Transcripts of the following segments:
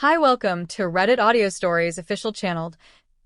Hi, welcome to Reddit Audio Stories official channel.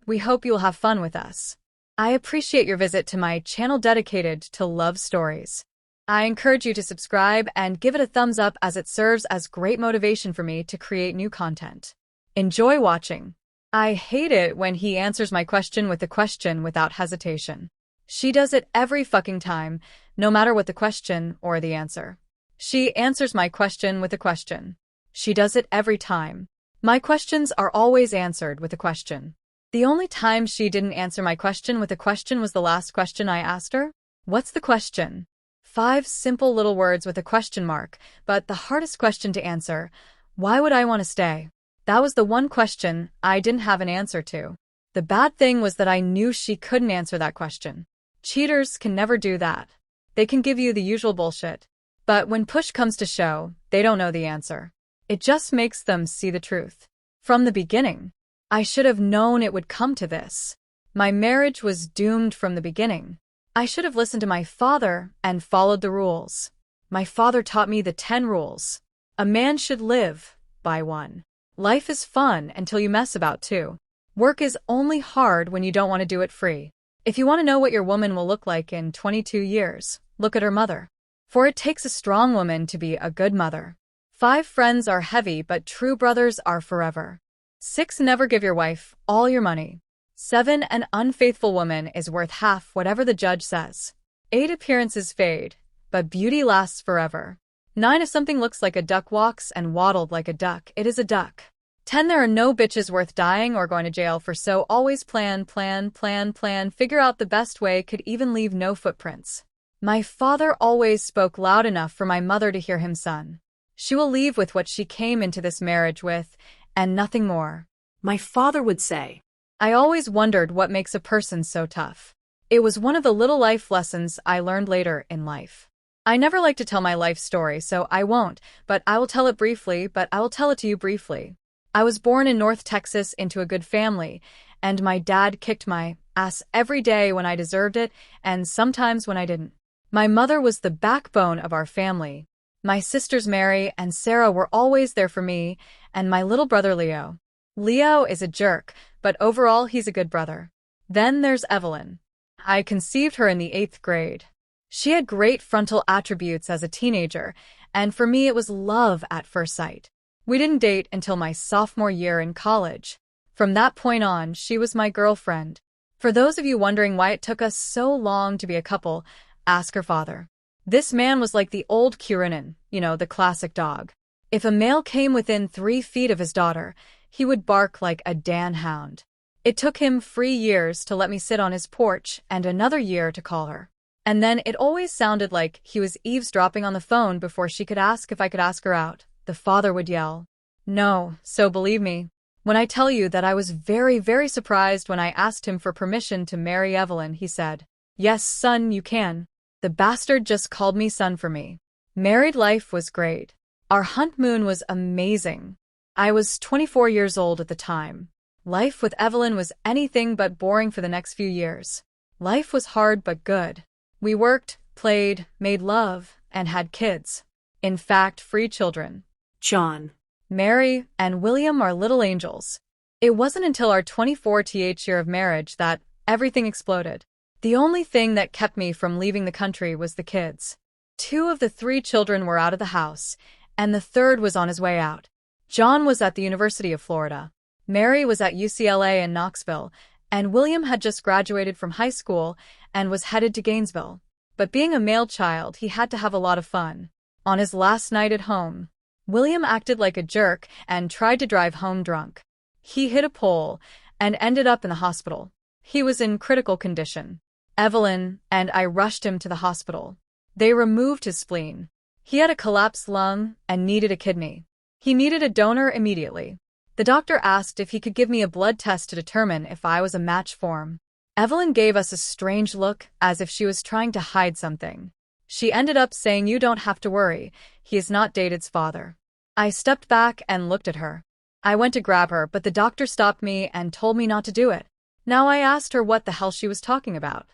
We hope you will have fun with us. I appreciate your visit to my channel dedicated to love stories. I encourage you to subscribe and give it a thumbs up as it serves as great motivation for me to create new content. Enjoy watching. I hate it when he answers my question with a question without hesitation. She does it every fucking time, no matter what the question or the answer. She answers my question with a question. She does it every time. My questions are always answered with a question. The only time she didn't answer my question with a question was the last question I asked her. What's the question? 5 simple little words with a question mark, but the hardest question to answer. Why would I want to stay? That was the one question I didn't have an answer to. The bad thing was that I knew she couldn't answer that question. Cheaters can never do that. They can give you the usual bullshit. But when push comes to shove, they don't know the answer. It just makes them see the truth. From the beginning, I should have known it would come to this. My marriage was doomed from the beginning. I should have listened to my father and followed the rules. My father taught me the 10 rules. A man should live by 1. Life is fun until you mess about 2. Work is only hard when you don't want to do it free. If you want to know what your woman will look like in 22 years, look at her mother. For it takes a strong woman to be a good mother. 5 friends are heavy, but true brothers are forever. 6 never give your wife all your money. 7 an unfaithful woman is worth half whatever the judge says. 8 appearances fade, but beauty lasts forever. 9 if something looks like a duck walks and waddled like a duck, it is a duck. 10 there are no bitches worth dying or going to jail for, so always plan, figure out the best way, could even leave no footprints. My father always spoke loud enough for my mother to hear him. Son, she will leave with what she came into this marriage with, and nothing more. My father would say. I always wondered what makes a person so tough. It was one of the little life lessons I learned later in life. I never like to tell my life story, so I won't, but I will tell it to you briefly. I was born in North Texas into a good family, and my dad kicked my ass every day when I deserved it, and sometimes when I didn't. My mother was the backbone of our family. My sisters Mary and Sarah were always there for me, and my little brother Leo. Leo is a jerk, but overall he's a good brother. Then there's Evelyn. I conceived her in the 8th grade. She had great frontal attributes as a teenager, and for me it was love at first sight. We didn't date until my sophomore year in college. From that point on, she was my girlfriend. For those of you wondering why it took us so long to be a couple, ask her father. This man was like the old Kirinan, the classic dog. If a male came within 3 feet of his daughter, he would bark like a Dan hound. It took him 3 years to let me sit on his porch and another year to call her. And then it always sounded like he was eavesdropping on the phone before she could ask if I could ask her out. The father would yell. No, so believe me when I tell you that I was very, very surprised when I asked him for permission to marry Evelyn. He said, "Yes, son, you can." The bastard just called me son for me. Married life was great. Our honeymoon was amazing. I was 24 years old at the time. Life with Evelyn was anything but boring for the next few years. Life was hard but good. We worked, played, made love, and had kids. In fact, 3 children. John, Mary, and William are little angels. It wasn't until our 24th year of marriage that everything exploded. The only thing that kept me from leaving the country was the kids. 2 of the 3 children were out of the house, and the 3rd was on his way out. John was at the University of Florida. Mary was at UCLA in Knoxville, and William had just graduated from high school and was headed to Gainesville. But being a male child, he had to have a lot of fun. On his last night at home, William acted like a jerk and tried to drive home drunk. He hit a pole and ended up in the hospital. He was in critical condition. Evelyn and I rushed him to the hospital. They removed his spleen. He had a collapsed lung and needed a kidney. He needed a donor immediately. The doctor asked if he could give me a blood test to determine if I was a match for him. Evelyn gave us a strange look, as if she was trying to hide something. She ended up saying, "You don't have to worry, he is not David's father." I stepped back and looked at her. I went to grab her, but the doctor stopped me and told me not to do it. Now I asked her what the hell she was talking about.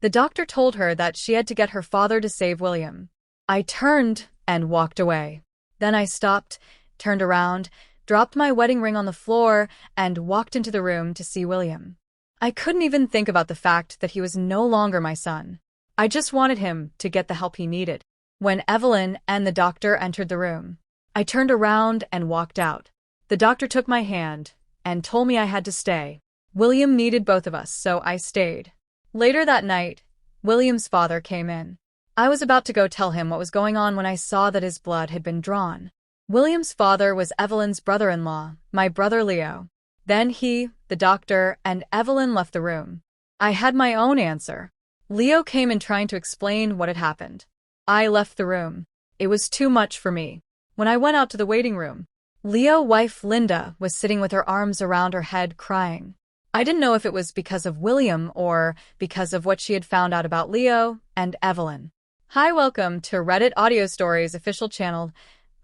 The doctor told her that she had to get her father to save William. I turned and walked away. Then I stopped, turned around, dropped my wedding ring on the floor, and walked into the room to see William. I couldn't even think about the fact that he was no longer my son. I just wanted him to get the help he needed. When Evelyn and the doctor entered the room, I turned around and walked out. The doctor took my hand and told me I had to stay. William needed both of us, so I stayed. Later that night, William's father came in. I was about to go tell him what was going on when I saw that his blood had been drawn. William's father was Evelyn's brother-in-law, my brother Leo. Then he, the doctor, and Evelyn left the room. I had my own answer. Leo came in trying to explain what had happened. I left the room. It was too much for me. When I went out to the waiting room, Leo's wife Linda was sitting with her arms around her head crying. I didn't know if it was because of William or because of what she had found out about Leo and Evelyn. Hi, welcome to Reddit Audio Stories official channel.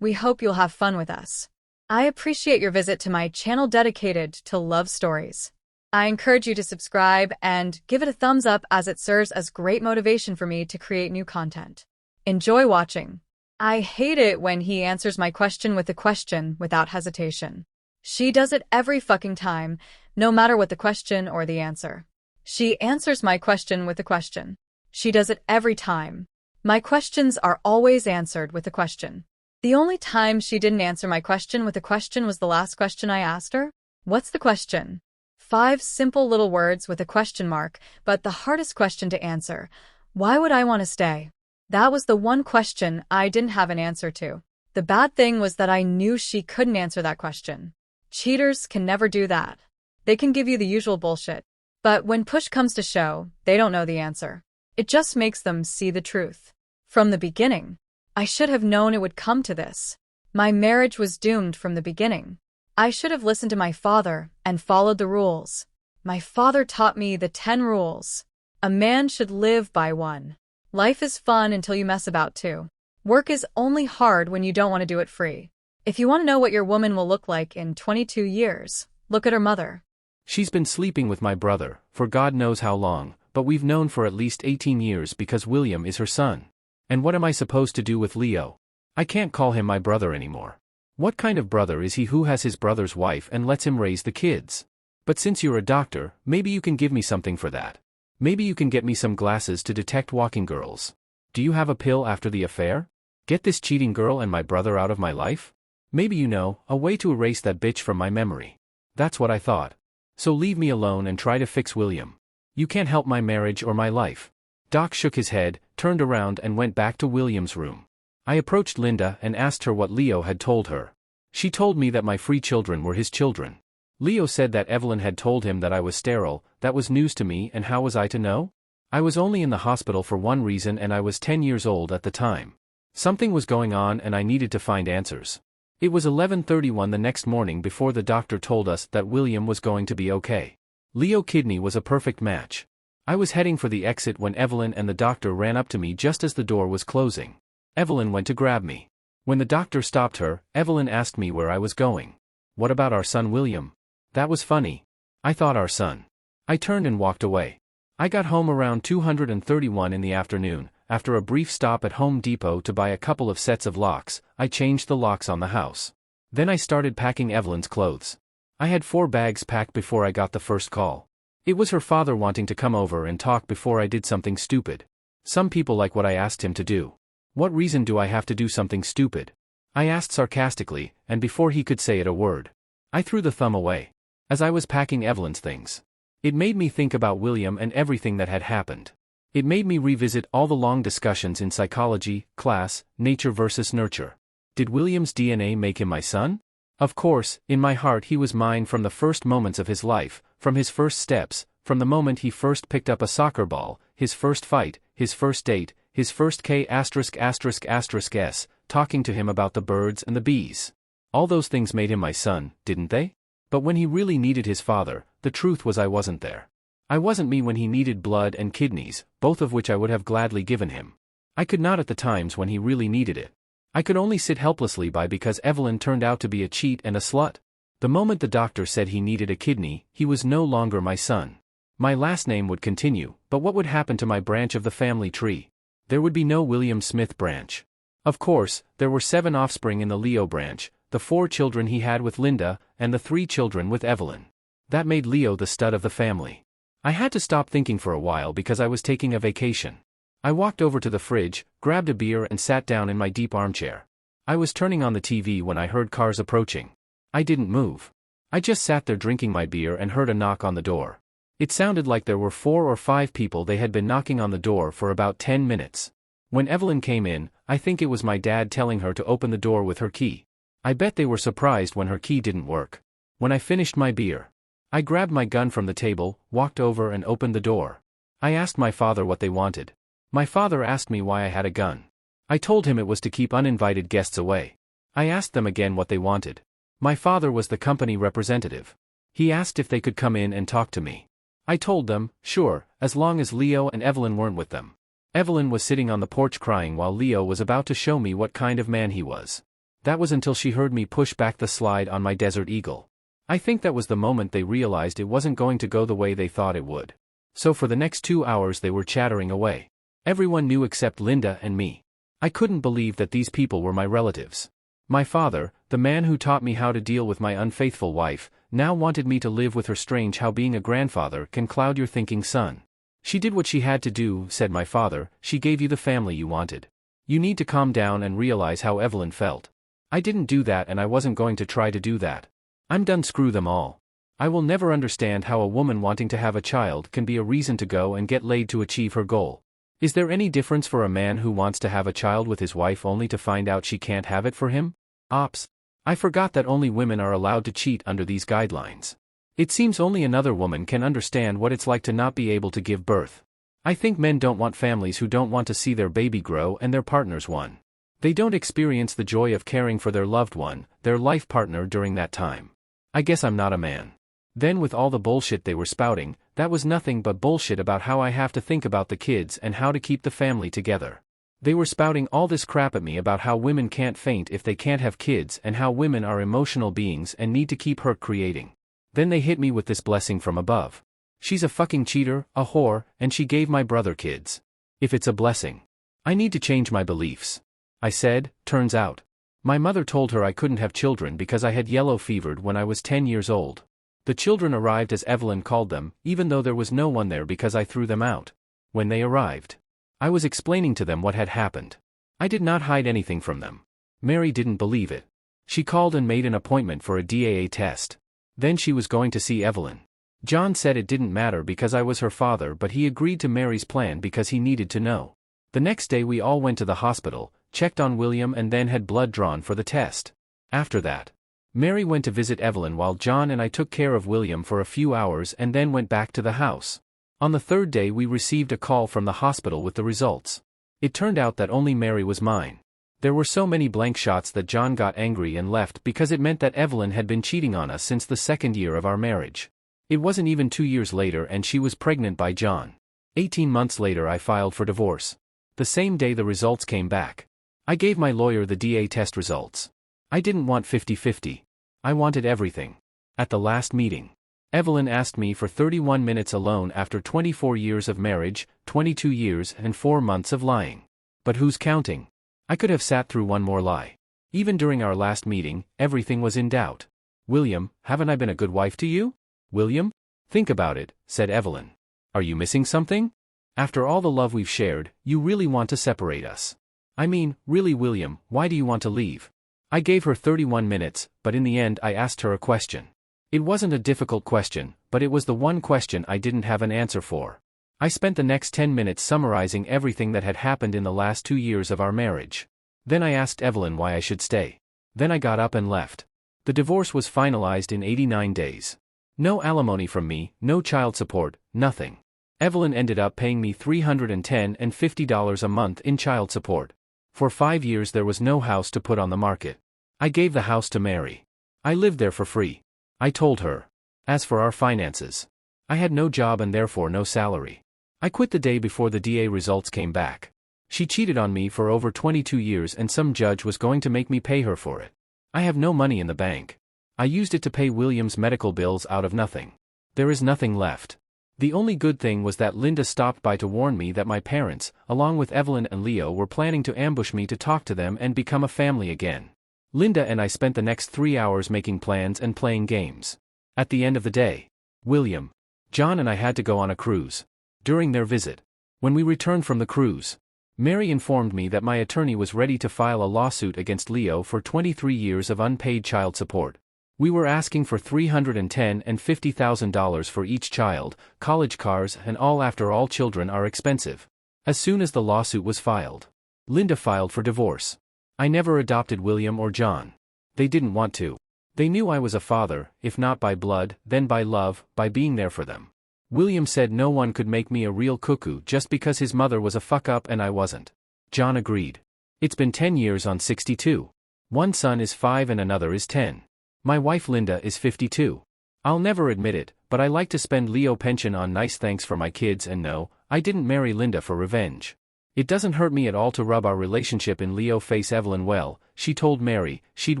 We hope you'll have fun with us. I appreciate your visit to my channel dedicated to love stories. I encourage you to subscribe and give it a thumbs up as it serves as great motivation for me to create new content. Enjoy watching. I hate it when he answers my question with a question without hesitation. She does it every fucking time, no matter what the question or the answer. She answers my question with a question. She does it every time. My questions are always answered with a question. The only time she didn't answer my question with a question was the last question I asked her. What's the question? 5 simple little words with a question mark, but the hardest question to answer. Why would I want to stay? That was the one question I didn't have an answer to. The bad thing was that I knew she couldn't answer that question. Cheaters can never do that. They can give you the usual bullshit. But when push comes to shove, they don't know the answer. It just makes them see the truth. From the beginning, I should have known it would come to this. My marriage was doomed from the beginning. I should have listened to my father and followed the rules. My father taught me the 10 rules. A man should live by 1. Life is fun until you mess about 2. Work is only hard when you don't want to do it free. If you want to know what your woman will look like in 22 years, look at her mother. She's been sleeping with my brother, for God knows how long, but we've known for at least 18 years because William is her son. And what am I supposed to do with Leo? I can't call him my brother anymore. What kind of brother is he who has his brother's wife and lets him raise the kids? But since you're a doctor, maybe you can give me something for that. Maybe you can get me some glasses to detect walking girls. Do you have a pill after the affair? Get this cheating girl and my brother out of my life? Maybe you know, a way to erase that bitch from my memory. That's what I thought. So leave me alone and try to fix William. You can't help my marriage or my life. Doc shook his head, turned around and went back to William's room. I approached Linda and asked her what Leo had told her. She told me that my free children were his children. Leo said that Evelyn had told him that I was sterile. That was news to me, and how was I to know? I was only in the hospital for one reason and I was 10 years old at the time. Something was going on and I needed to find answers. It was 11:31 the next morning before the doctor told us that William was going to be okay. Leo kidney was a perfect match. I was heading for the exit when Evelyn and the doctor ran up to me just as the door was closing. Evelyn went to grab me. When the doctor stopped her, Evelyn asked me where I was going. What about our son William? That was funny. I thought our son. I turned and walked away. I got home around 2:31 in the afternoon. After a brief stop at Home Depot to buy a couple of sets of locks, I changed the locks on the house. Then I started packing Evelyn's clothes. I had 4 bags packed before I got the first call. It was her father wanting to come over and talk before I did something stupid. Some people like what I asked him to do. What reason do I have to do something stupid? I asked sarcastically, and before he could say it a word, I threw the thumb away. As I was packing Evelyn's things, it made me think about William and everything that had happened. It made me revisit all the long discussions in psychology class, nature versus nurture. Did William's DNA make him my son? Of course, in my heart he was mine from the first moments of his life, from his first steps, from the moment he first picked up a soccer ball, his first fight, his first date, his first s, talking to him about the birds and the bees. All those things made him my son, didn't they? But when he really needed his father, the truth was I wasn't there. I wasn't me when he needed blood and kidneys, both of which I would have gladly given him. I could not at the times when he really needed it. I could only sit helplessly by because Evelyn turned out to be a cheat and a slut. The moment the doctor said he needed a kidney, he was no longer my son. My last name would continue, but what would happen to my branch of the family tree? There would be no William Smith branch. Of course, there were 7 offspring in the Leo branch. the 4 children he had with Linda, and the 3 children with Evelyn. That made Leo the stud of the family. I had to stop thinking for a while because I was taking a vacation. I walked over to the fridge, grabbed a beer and sat down in my deep armchair. I was turning on the TV when I heard cars approaching. I didn't move. I just sat there drinking my beer and heard a knock on the door. It sounded like there were 4 or 5 people. They had been knocking on the door for about 10 minutes. When Evelyn came in, I think it was my dad telling her to open the door with her key. I bet they were surprised when her key didn't work. When I finished my beer, I grabbed my gun from the table, walked over and opened the door. I asked my father what they wanted. My father asked me why I had a gun. I told him it was to keep uninvited guests away. I asked them again what they wanted. My father was the company representative. He asked if they could come in and talk to me. I told them, sure, as long as Leo and Evelyn weren't with them. Evelyn was sitting on the porch crying while Leo was about to show me what kind of man he was. That was until she heard me push back the slide on my Desert Eagle. I think that was the moment they realized it wasn't going to go the way they thought it would. So for the next 2 hours they were chattering away. Everyone knew except Linda and me. I couldn't believe that these people were my relatives. My father, the man who taught me how to deal with my unfaithful wife, now wanted me to live with her. Strange how being a grandfather can cloud your thinking, son. She did what she had to do, said my father. She gave you the family you wanted. You need to calm down and realize how Evelyn felt. I didn't do that and I wasn't going to try to do that. I'm done. Screw them all. I will never understand how a woman wanting to have a child can be a reason to go and get laid to achieve her goal. Is there any difference for a man who wants to have a child with his wife only to find out she can't have it for him? Ops. I forgot that only women are allowed to cheat under these guidelines. It seems only another woman can understand what it's like to not be able to give birth. I think men don't want families who don't want to see their baby grow and their partner's one. They don't experience the joy of caring for their loved one, their life partner during that time. I guess I'm not a man. Then with all the bullshit they were spouting, that was nothing but bullshit about how I have to think about the kids and how to keep the family together. They were spouting all this crap at me about how women can't faint if they can't have kids and how women are emotional beings and need to keep her creating. Then they hit me with this blessing from above. She's a fucking cheater, a whore, and she gave my brother kids. If it's a blessing, I need to change my beliefs. I said, turns out. My mother told her I couldn't have children because I had yellow fevered when I was 10 years old. The children arrived as Evelyn called them, even though there was no one there because I threw them out. When they arrived, I was explaining to them what had happened. I did not hide anything from them. Mary didn't believe it. She called and made an appointment for a DAA test. Then she was going to see Evelyn. John said it didn't matter because I was her father, but he agreed to Mary's plan because he needed to know. The next day we all went to the hospital, checked on William and then had blood drawn for the test. After that, Mary went to visit Evelyn while John and I took care of William for a few hours and then went back to the house. On the 3rd day we received a call from the hospital with the results. It turned out that only Mary was mine. There were so many blank shots that John got angry and left because it meant that Evelyn had been cheating on us since the 2nd year of our marriage. It wasn't even 2 years later and she was pregnant by John. 18 months later I filed for divorce. The same day the results came back. I gave my lawyer the DA test results. I didn't want 50-50. I wanted everything. At the last meeting, Evelyn asked me for 31 minutes alone after 24 years of marriage, 22 years and 4 months of lying. But who's counting? I could have sat through one more lie. Even during our last meeting, everything was in doubt. William, haven't I been a good wife to you? William? Think about it, said Evelyn. Are you missing something? After all the love we've shared, you really want to separate us. I mean, really, William, why do you want to leave? I gave her 31 minutes, but in the end I asked her a question. It wasn't a difficult question, but it was the one question I didn't have an answer for. I spent the next 10 minutes summarizing everything that had happened in the last 2 years of our marriage. Then I asked Evelyn why I should stay. Then I got up and left. The divorce was finalized in 89 days. No alimony from me, no child support, nothing. Evelyn ended up paying me $310 and $50 a month in child support. For 5 years there was no house to put on the market. I gave the house to Mary. I lived there for free. I told her. As for our finances, I had no job and therefore no salary. I quit the day before the DA results came back. She cheated on me for over 22 years and some judge was going to make me pay her for it. I have no money in the bank. I used it to pay William's medical bills out of nothing. There is nothing left. The only good thing was that Linda stopped by to warn me that my parents, along with Evelyn and Leo, were planning to ambush me to talk to them and become a family again. Linda and I spent the next 3 hours making plans and playing games. At the end of the day, William, John and I had to go on a cruise. During their visit, when we returned from the cruise, Mary informed me that my attorney was ready to file a lawsuit against Leo for 23 years of unpaid child support. We were asking for $310,000 and $50,000 for each child, college cars and all. After all, children are expensive. As soon as the lawsuit was filed, Linda filed for divorce. I never adopted William or John. They didn't want to. They knew I was a father, if not by blood, then by love, by being there for them. William said no one could make me a real cuckoo just because his mother was a fuck-up and I wasn't. John agreed. It's been 10 years on 62. One son is 5 and another is 10. My wife Linda is 52. I'll never admit it, but I like to spend Leo pension on nice things for my kids, and no, I didn't marry Linda for revenge. It doesn't hurt me at all to rub our relationship in Leo face. Evelyn, well, she told Mary she'd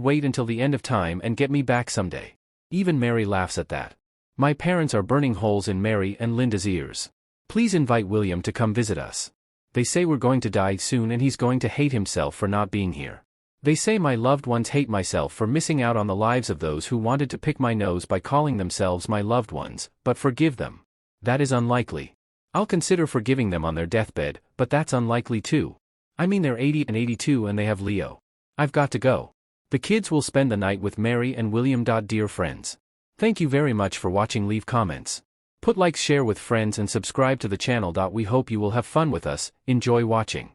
wait until the end of time and get me back someday. Even Mary laughs at that. My parents are burning holes in Mary and Linda's ears. Please invite William to come visit us. They say we're going to die soon and he's going to hate himself for not being here. They say my loved ones hate myself for missing out on the lives of those who wanted to pick my nose by calling themselves my loved ones, but forgive them. That is unlikely. I'll consider forgiving them on their deathbed, but that's unlikely too. I mean, they're 80 and 82 and they have Leo. I've got to go. The kids will spend the night with Mary and William. Dear friends, thank you very much for watching. Leave comments, put likes, share with friends and subscribe to the channel. We hope you will have fun with us. Enjoy watching.